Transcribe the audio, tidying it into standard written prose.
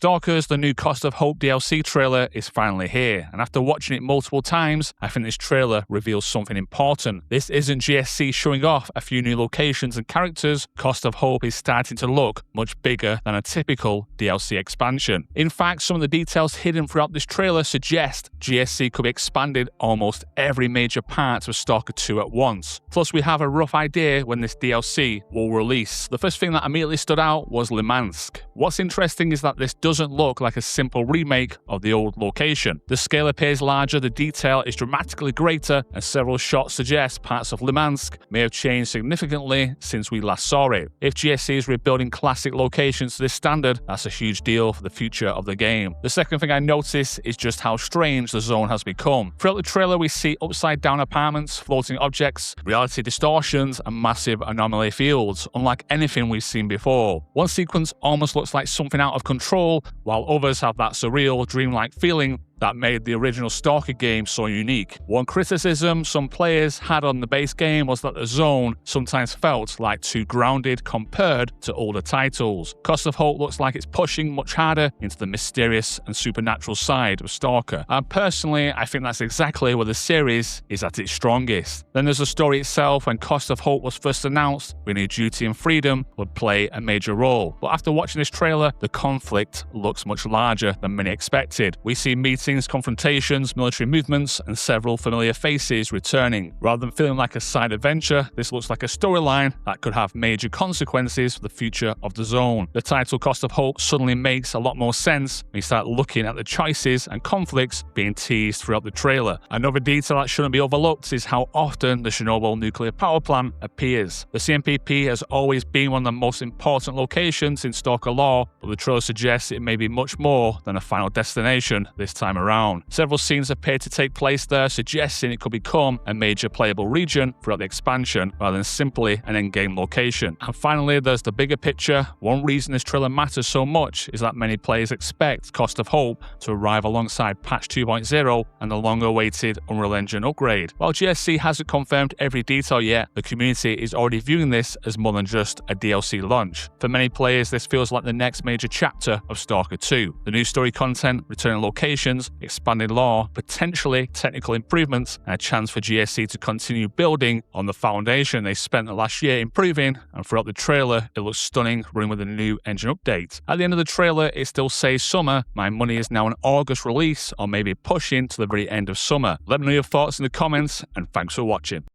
Stalkers, the new Cost of Hope DLC trailer is finally here, and after watching it multiple times, I think this trailer reveals something important. This isn't GSC showing off a few new locations and characters. Cost of Hope is starting to look much bigger than a typical DLC expansion. In fact, some of the details hidden throughout this trailer suggest GSC could be expanded almost every major part of Stalker 2 at once. Plus, we have a rough idea when this DLC will release. The first thing that immediately stood out was Limansk. What's interesting is that this doesn't look like a simple remake of the old location. The scale appears larger, the detail is dramatically greater, and several shots suggest parts of Limansk may have changed significantly since we last saw it. If GSC is rebuilding classic locations to this standard, that's a huge deal for the future of the game. The second thing I notice is just how strange the zone has become. Throughout the trailer, we see upside-down apartments, floating objects, reality distortions, and massive anomaly fields, unlike anything we've seen before. One sequence almost looks like something out of control, while others have that surreal, dreamlike feeling that made the original Stalker game so unique. One criticism some players had on the base game was that the zone sometimes felt like too grounded compared to older titles. Cost of Hope looks like it's pushing much harder into the mysterious and supernatural side of Stalker, and personally I think that's exactly where the series is at its strongest. Then there's the story itself. When Cost of Hope was first announced, we knew duty and freedom would play a major role, but after watching this trailer, the conflict looks much larger than many expected. We see meetings, confrontations, military movements, and several familiar faces returning. Rather than feeling like a side adventure, this looks like a storyline that could have major consequences for the future of the zone. The title Cost of Hope suddenly makes a lot more sense when you start looking at the choices and conflicts being teased throughout the trailer. Another detail that shouldn't be overlooked is how often the Chornobyl Nuclear Power Plant appears. The CNPP has always been one of the most important locations in Stalker lore, but the trailer suggests it may be much more than a final destination this time around. Several scenes appear to take place there, suggesting it could become a major playable region throughout the expansion rather than simply an endgame location. And finally, there's the bigger picture. One reason this trailer matters so much is that many players expect Cost of Hope to arrive alongside patch 2.0 and the long-awaited Unreal Engine upgrade. While GSC hasn't confirmed every detail yet, the community is already viewing this as more than just a DLC launch. For many players, this feels like the next major chapter of Stalker 2. The new story content, returning locations, expanded lore, potentially technical improvements, and a chance for GSC to continue building on the foundation they spent the last year improving, and throughout the trailer, it looks stunning running with a new engine update. At the end of the trailer, it still says summer. My money is now an August release, or maybe pushing to the very end of summer. Let me know your thoughts in the comments, and thanks for watching.